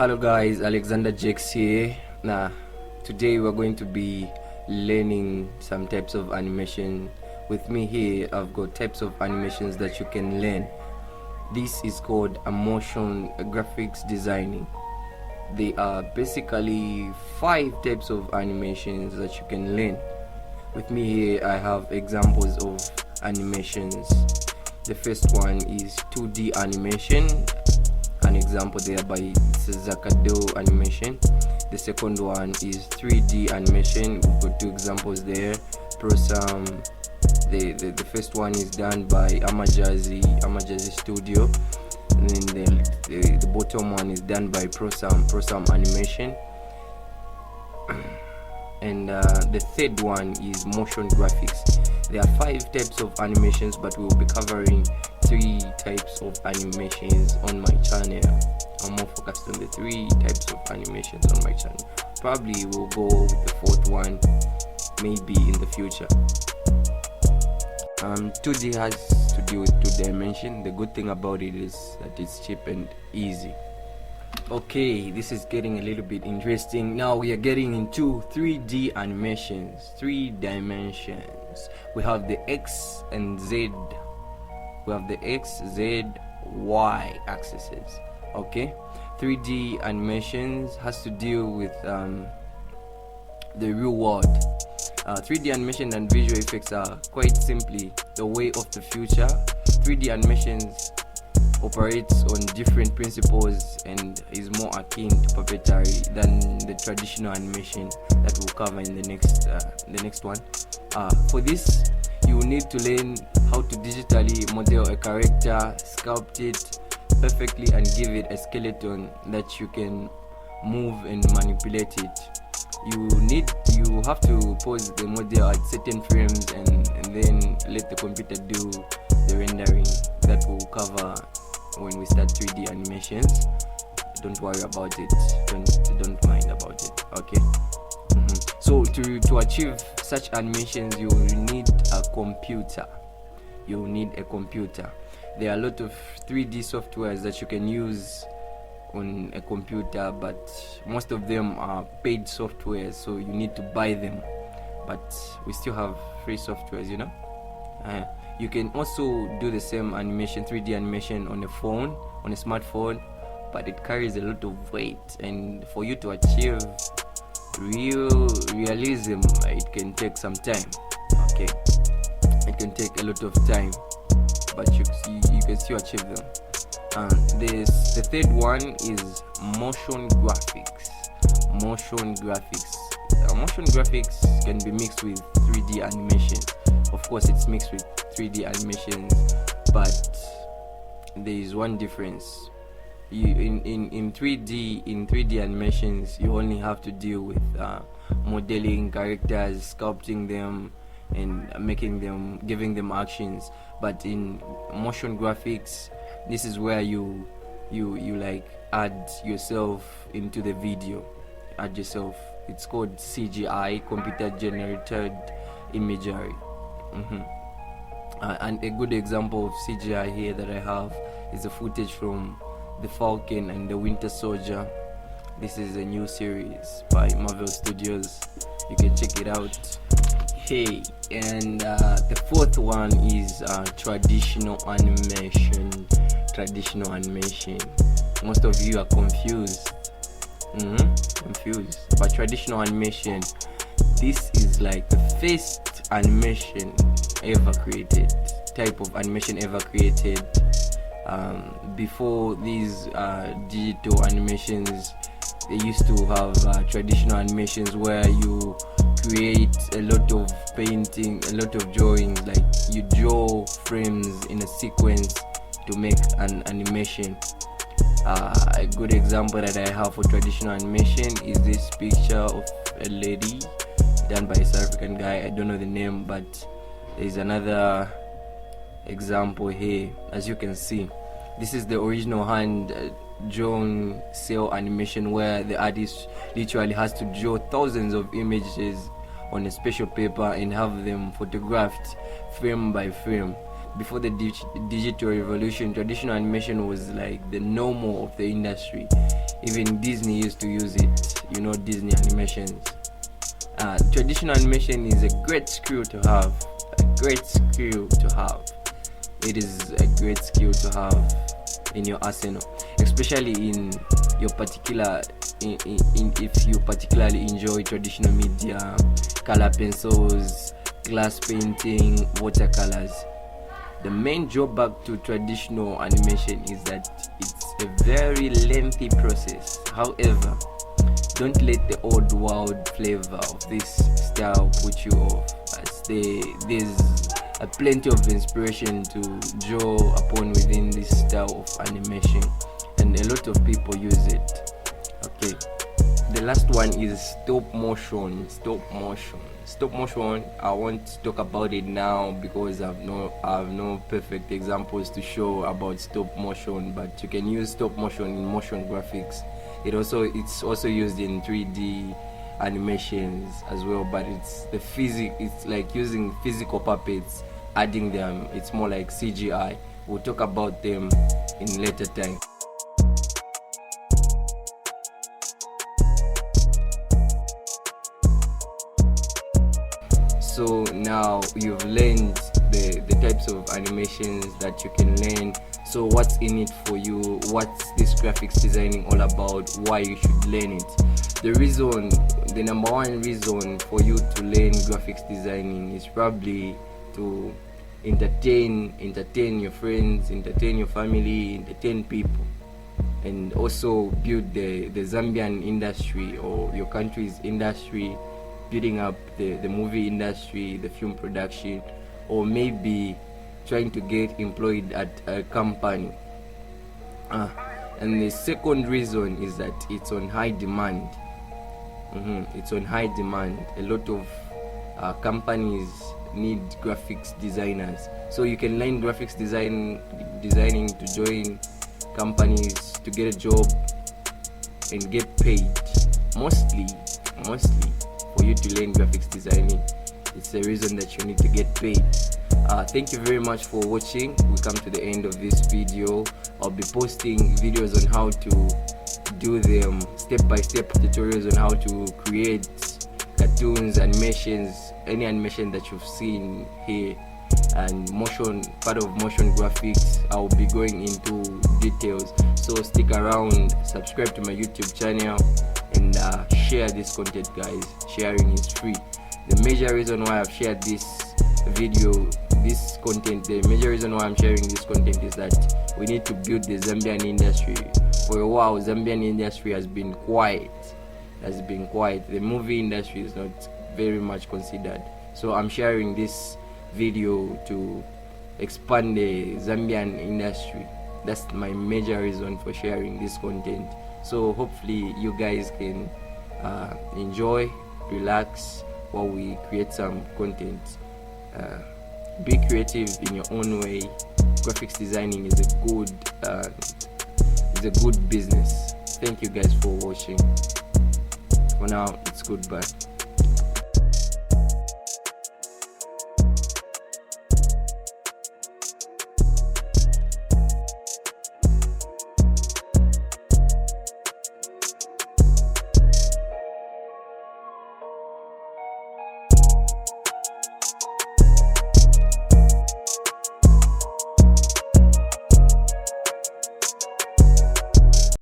Hello guys, Alexander Jakes here. Today we're going to be learning some types of animation. With me here, I've got types of animations that you can learn. This is called a motion graphics designing. There are basically 5 types of animations that you can learn. With me here, I have examples of animations. The first one is 2D animation. An example there by Zakado animation. The second one is 3D animation. We've got 2 examples there. Prosam. The first one is done by Amajazi Studio. And then the bottom one is done by Prosam animation. And the third one is motion graphics. There are 5 types of animations, but we will be covering 3 types of animations on my channel. I'm more focused on the 3 types of animations on my channel. Probably we'll go with the 4th one maybe in the future. 2D has to do with 2 dimension. The good thing about it is that it's cheap and easy. Okay, this is getting a little bit interesting. Now we are getting into 3D animations, 3 dimensions. We have the X and Z. We have the X, Z, Y axes. Okay, 3D animations has to deal with the real world. 3D animation and visual effects are quite simply the way of the future. 3D animations operates on different principles and is more akin to puppetry than the traditional animation that we'll cover in the next one. For this, you will need to learn how to digitally model a character, sculpt it perfectly, and give it a skeleton that you can move and manipulate it. You have to pose the model at certain frames and then let the computer do the rendering that will cover when we start 3D animations. Don't worry about it. Don't mind about it. Okay. So to achieve such animations, you will need a computer. You will need a computer. There are a lot of 3D softwares that you can use on a computer, but most of them are paid softwares, so you need to buy them. But we still have free softwares, you know. You can also do the same animation, 3D animation on a phone, on a smartphone, but it carries a lot of weight, and for you to achieve realism, it can take some time. Okay, it can take a lot of time, but you can still achieve them. The third one is motion graphics. Motion graphics can be mixed with 3D animation. Of course, it's mixed with 3D animations, but there is one difference. In 3D animations, you only have to deal with modeling characters, sculpting them, and giving them actions. But in motion graphics, this is where you like add yourself into the video. Add yourself. It's called CGI, computer generated imagery. And a good example of CGI here that I have is the footage from The Falcon and the Winter Soldier. This is a new series by Marvel Studios. You can check it out. Hey, and the 4th one is traditional animation. Traditional animation. Most of you are confused. But traditional animation, this is like the first animation ever created, type of animation ever created. Before these digital animations, they used to have traditional animations where you create a lot of painting, a lot of drawings, like you draw frames in a sequence to make an animation. A good example that I have for traditional animation is this picture of a lady done by a South African guy. I don't know the name, but there's another example here. As you can see, this is the original hand drawn cell animation where the artist literally has to draw thousands of images on a special paper and have them photographed frame by frame. before the digital revolution, traditional animation was like the normal of the industry. Even Disney used to use it, Disney animations. Traditional animation is a great skill to have. It is a great skill to have in your arsenal, especially in your particular if you particularly enjoy traditional media, color pencils, glass painting, watercolors. The main drawback to traditional animation is that it's a very lengthy process. However, don't let the old world flavor of this style put you off, as there's plenty of inspiration to draw upon within this style of animation, and a lot of people use it. Okay, the last one is stop motion. I won't talk about it now because I have no perfect examples to show about stop motion, but you can use stop motion in motion graphics. It's also used in 3D animations as well, but it's like using physical puppets, adding them. It's more like CGI. We'll talk about them in later time. So now you've learned the types of animations that you can learn. So what's in it for you? What's this graphics designing all about? Why you should learn it? The number one reason for you to learn graphics designing is probably to entertain your friends, entertain your family, entertain people, and also build the Zambian industry or your country's industry, building up the movie industry, the film production, or maybe trying to get employed at a company. And the second reason is that it's on high demand. It's on high demand. A lot of companies need graphics designers, so you can learn graphics designing to join companies, to get a job and get paid. Mostly for you to learn graphics designing, it's the reason that you need to get paid. Thank you very much for watching. We come to the end of this video. I'll be posting videos on how to do them, step-by-step tutorials on how to create cartoons, animations, any animation that you've seen here, and part of motion graphics. I'll be going into details, so stick around, subscribe to my YouTube channel, and share this content, guys. Sharing is free. The major reason why I've shared the major reason why I'm sharing this content is that we need to build the Zambian industry. For a while, Zambian industry has been quiet. The movie industry is not very much considered. So I'm sharing this video to expand the Zambian industry. That's my major reason for sharing this content. So hopefully you guys can enjoy, relax while we create some content. Be creative in your own way. Graphics designing is a good business. Thank you guys for watching. For now, it's goodbye.